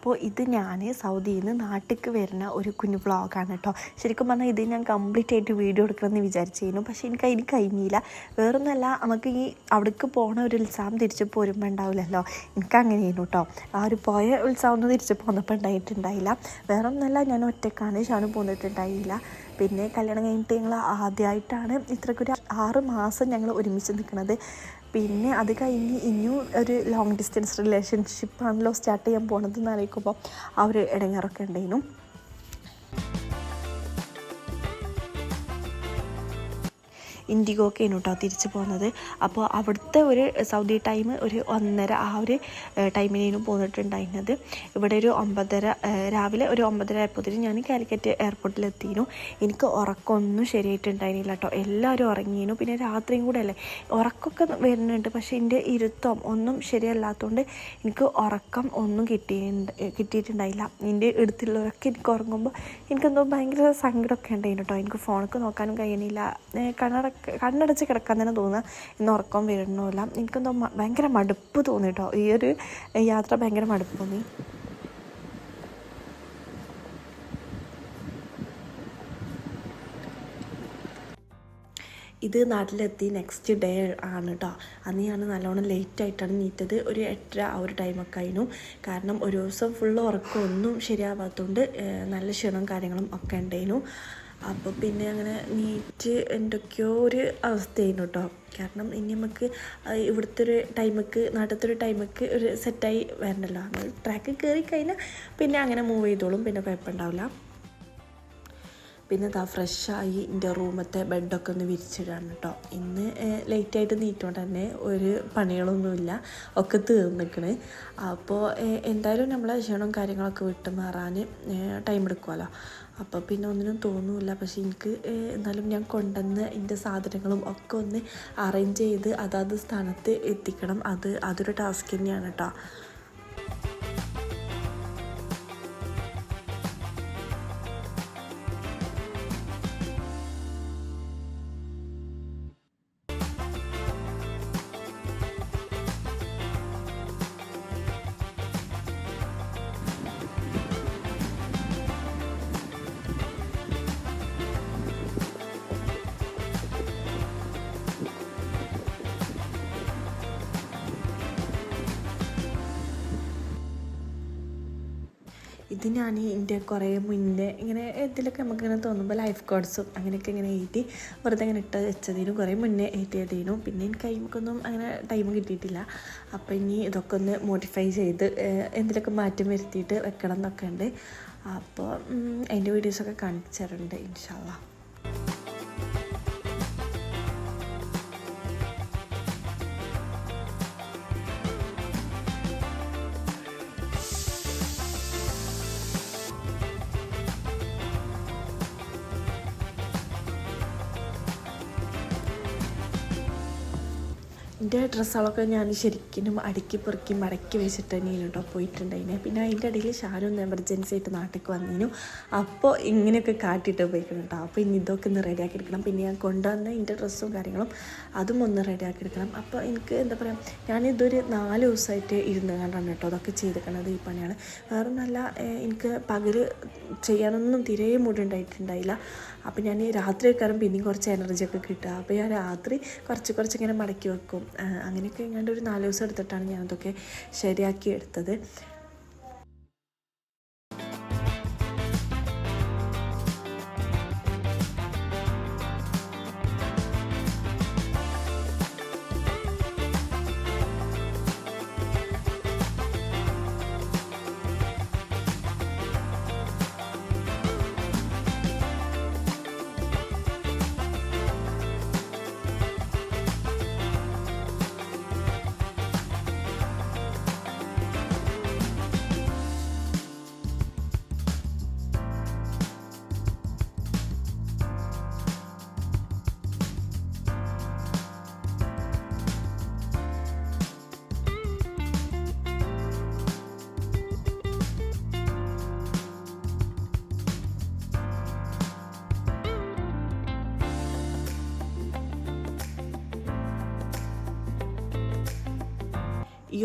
അപ്പോൾ ഇത് ഞാൻ സൗദിയിൽ നിന്ന് നാട്ടിലേക്ക് വരുന്ന ഒരു കുഞ്ഞു വ്ളോഗാണ് കേട്ടോ. ശരിക്കും പറഞ്ഞാൽ ഇത് ഞാൻ കംപ്ലീറ്റ് ആയിട്ട് വീഡിയോ എടുക്കണമെന്ന് വിചാരിച്ചിരുന്നു, പക്ഷേ അതിന് കഴിഞ്ഞില്ല. വേറൊന്നുമല്ല, നമുക്ക് ഈ അവിടേക്ക് പോണ ഒരു ഉത്സാഹം തിരിച്ച് പോരുമ്പോൾ ഉണ്ടാവില്ലല്ലോ. എനിക്കങ്ങനെയായിരുന്നു കേട്ടോ. ആ ഒരു പോയ ഉത്സാഹം ഒന്നും തിരിച്ച് പോന്നപ്പോൾ ഉണ്ടായിട്ടുണ്ടായില്ല. വേറൊന്നുമല്ല, ഞാൻ ഒറ്റക്കാണ്, ഷാനു പോന്നിട്ടുണ്ടായില്ല. പിന്നെ കല്യാണം കഴിഞ്ഞിട്ട് ഞങ്ങൾ ആദ്യമായിട്ടാണ് ഇത്രയ്ക്കൊരു 6 മാസം ഞങ്ങൾ ഒരുമിച്ച് നിൽക്കുന്നത്. പിന്നെ അത് കഴിഞ്ഞ് ഇനിയും ഒരു ലോങ് ഡിസ്റ്റൻസ് റിലേഷൻഷിപ്പാണല്ലോ സ്റ്റാർട്ട് ചെയ്യാൻ പോണതെന്ന് അറിയിക്കുമ്പോൾ ആ ഒരു ഇടങ്ങേറൊക്കെ ഉണ്ടായിരുന്നു. ഇൻഡിഗോക്കായിരുന്നു കേട്ടോ തിരിച്ച് പോകുന്നത്. അപ്പോൾ അവിടുത്തെ ഒരു സൗദി ടൈം ഒരു 1:30 ആ ഒരു ടൈമിനായിരുന്നു പോന്നിട്ടുണ്ടായിരുന്നത്. ഇവിടെ ഒരു 9:30 രാവിലെ ഒരു 9:30 ആയപ്പോഴത്തേക്കും ഞാൻ കാലിക്കറ്റ് എയർപോർട്ടിലെത്തിയിരുന്നു. എനിക്ക് ഉറക്കമൊന്നും ശരിയായിട്ടുണ്ടായിരുന്നില്ല കേട്ടോ. എല്ലാവരും ഉറങ്ങിയിരുന്നു. പിന്നെ രാത്രിയും കൂടെ അല്ലേ, ഉറക്കമൊക്കെ വരുന്നുണ്ട്, പക്ഷേ എൻ്റെ ഇരുത്തം ഒന്നും ശരിയല്ലാത്തതുകൊണ്ട് എനിക്ക് ഉറക്കം ഒന്നും കിട്ടിയിട്ടുണ്ടായില്ല. എൻ്റെ അടുത്തുള്ളവരൊക്കെ എനിക്ക് ഉറങ്ങുമ്പോൾ എനിക്കെന്തോ ഭയങ്കര സങ്കടമൊക്കെ ഉണ്ടായിരുന്നു കേട്ടോ. എനിക്ക് ഫോണൊക്കെ നോക്കാനും കഴിയണില്ല, കണ്ണടച്ച് കിടക്കാൻ തന്നെ തോന്നുക, ഇന്ന് ഉറക്കം വരണമില്ല. എനിക്കെന്തോ ഭയങ്കര മടുപ്പ് തോന്നി കേട്ടോ. ഈ ഒരു യാത്ര ഭയങ്കര മടുപ്പ് തോന്നി. ഇത് നാട്ടിലെത്തി നെക്സ്റ്റ് ഡേ ആണ് കേട്ടോ. അന്ന് ഞാൻ നല്ലോണം ലേറ്റായിട്ടാണ് നീറ്റത്. ഒരു 8:30 ആ ഒരു ടൈമൊക്കെ ആയിരുന്നു. കാരണം ഒരു ദിവസം ഫുള്ള് ഉറക്കമൊന്നും ശരിയാവാത്തതുകൊണ്ട് നല്ല ക്ഷീണവും കാര്യങ്ങളും ഒക്കെ ഉണ്ടായിരുന്നു. അപ്പോൾ പിന്നെ അങ്ങനെ നീറ്റ് എന്തൊക്കെയോ ഒരു അവസ്ഥയായിരുന്നു കേട്ടോ. കാരണം ഇനി നമുക്ക് ഇവിടുത്തെ ഒരു ടൈമൊക്കെ നാട്ടിലത്തെ ഒരു ടൈമൊക്കെ ഒരു സെറ്റായി വരണമല്ലോ. നമ്മൾ ട്രാക്ക് കയറി കഴിഞ്ഞാൽ പിന്നെ അങ്ങനെ മൂവ് ചെയ്തോളും, പിന്നെ കുഴപ്പമുണ്ടാവില്ല. പിന്നെ ഫ്രഷായി എൻ്റെ റൂമത്തെ ബെഡൊക്കെ ഒന്ന് വിരിച്ചിടാണ് കേട്ടോ. ഇന്ന് ലേറ്റായിട്ട് നീറ്റോണ്ട് തന്നെ ഒരു പണികളൊന്നുമില്ല, ഒക്കെ തീർന്നിക്കണ്. അപ്പോൾ എന്തായാലും നമ്മളെ ക്ഷീണവും കാര്യങ്ങളൊക്കെ വിട്ട് മാറാൻ ടൈം എടുക്കുമല്ലോ. അപ്പോൾ പിന്നെ ഒന്നിനും തോന്നില്ല. പക്ഷേ എനിക്ക് എന്നാലും ഞാൻ കൊണ്ടുവന്ന് എൻ്റെ സാധനങ്ങളും ഒക്കെ ഒന്ന് അറേഞ്ച് ചെയ്ത് അതാത് സ്ഥാനത്ത് എത്തിക്കണം. അതൊരു ടാസ്ക് തന്നെയാണ് കേട്ടോ. ഇത് ഞാൻ എൻ്റെ കുറേ മുന്നേ ഇങ്ങനെ ഇതിലൊക്കെ നമുക്കിങ്ങനെ തോന്നുമ്പോൾ ലൈഫ് കോഡ്സും അങ്ങനെയൊക്കെ ഇങ്ങനെ എഴുതി വെറുതെ ഇങ്ങനെ ഇട്ട് വെച്ചതിനും കുറേ മുന്നേ എഴുതിയതിനും പിന്നെ എനിക്ക് കൈമൊക്കൊന്നും അങ്ങനെ ടൈം കിട്ടിയിട്ടില്ല. അപ്പോൾ ഇനി ഇതൊക്കെ ഒന്ന് മോഡിഫൈ ചെയ്ത് എന്തിലൊക്കെ മാറ്റം വരുത്തിയിട്ട് വെക്കണം എന്നൊക്കെ ഉണ്ട്. അപ്പോൾ അതിൻ്റെ വീഡിയോസൊക്കെ കാണിച്ചു തരുന്നുണ്ട് ഇൻഷാ അല്ലാ. എൻ്റെ ഡ്രസ്സുകളൊക്കെ ഞാൻ ശരിക്കും അടുക്കി പെറുക്കി മടക്കി വെച്ചിട്ട് തന്നെയാണ് കേട്ടോ പോയിട്ടുണ്ടായിനെ. പിന്നെ അതിൻ്റെ ഇടയിൽ ഷാനു ഒന്ന് എമർജൻസി ആയിട്ട് നാട്ടിലേക്ക് വന്നിരുന്നു. അപ്പോൾ ഇങ്ങനെയൊക്കെ കാട്ടിയിട്ട് പോയിക്കണം കേട്ടോ. അപ്പോൾ ഇനി ഇതൊക്കെ ഒന്ന് റെഡിയാക്കി എടുക്കണം. പിന്നെ ഞാൻ കൊണ്ടുവന്ന എൻ്റെ ഡ്രസ്സും കാര്യങ്ങളും അതും ഒന്ന് റെഡിയാക്കി എടുക്കണം. അപ്പോൾ എനിക്ക് എന്താ പറയുക, ഞാനിതൊരു 4 ദിവസമായിട്ട് ഇരുന്ന് കണ്ടാണ് കേട്ടോ അതൊക്കെ ചെയ്തിരിക്കണത്. ഈ പണിയാണ്. വേറെ നല്ല എനിക്ക് പകൽ ചെയ്യാനൊന്നും തീരെ മൂടുണ്ടായിട്ടുണ്ടായില്ല. അപ്പോൾ ഞാൻ രാത്രി വെക്കാറും പിന്നെയും കുറച്ച് എനർജിയൊക്കെ കിട്ടുക. അപ്പോൾ ഞാൻ രാത്രി കുറച്ച് ഇങ്ങനെ മടക്കി വെക്കും. അങ്ങനെയൊക്കെ ഞാൻ ഒരു 4 ദിവസം എടുത്തിട്ടാണ് ഞാനതൊക്കെ ശരിയാക്കി എടുത്തത്.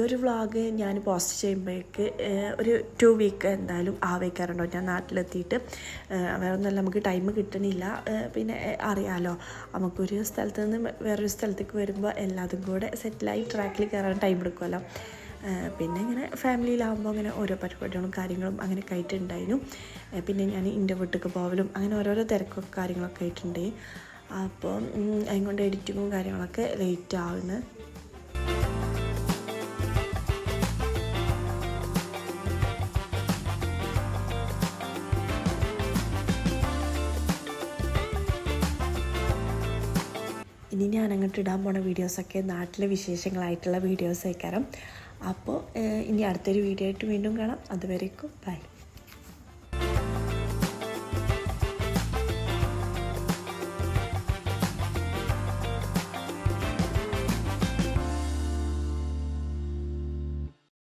ഒരു വ്ളോഗ് ഞാൻ പോസ്റ്റ് ചെയ്യുമ്പോഴേക്ക് ഒരു 2 വീക്ക് എന്തായാലും ആവേക്കാറുണ്ടോ ഞാൻ നാട്ടിലെത്തിയിട്ട്. വേറെ ഒന്നല്ല, നമുക്ക് ടൈം കിട്ടണില്ല. പിന്നെ അറിയാമല്ലോ, നമുക്കൊരു സ്ഥലത്ത് നിന്ന് വേറൊരു സ്ഥലത്തേക്ക് വരുമ്പോൾ എല്ലാതും കൂടെ സെറ്റിലായി ട്രാക്കിൽ കയറാൻ ടൈം എടുക്കുമല്ലോ. പിന്നെ ഇങ്ങനെ ഫാമിലിയിലാകുമ്പോൾ അങ്ങനെ ഓരോ പരിപാടികളും കാര്യങ്ങളും അങ്ങനെ ആയിട്ടുണ്ടായിരുന്നു. പിന്നെ ഞാൻ എൻ്റെ വീട്ടിലേക്ക് പോകലും അങ്ങനെ ഓരോരോ തിരക്കൊക്കെ കാര്യങ്ങളൊക്കെ ആയിട്ടുണ്ട്. അപ്പോൾ അതുകൊണ്ട് എഡിറ്റിങ്ങും കാര്യങ്ങളൊക്കെ ലേറ്റ് ആവുന്നു. ഇനി ഞാൻ അങ്ങോട്ട് ഇടാൻ പോണ വീഡിയോസൊക്കെ നാട്ടിലെ വിശേഷങ്ങളായിട്ടുള്ള വീഡിയോസ് ആയിക്കാരം. അപ്പോൾ ഇനി അടുത്തൊരു വീഡിയോ ആയിട്ട് വീണ്ടും കാണാം. അതുവരേക്കും ബൈ.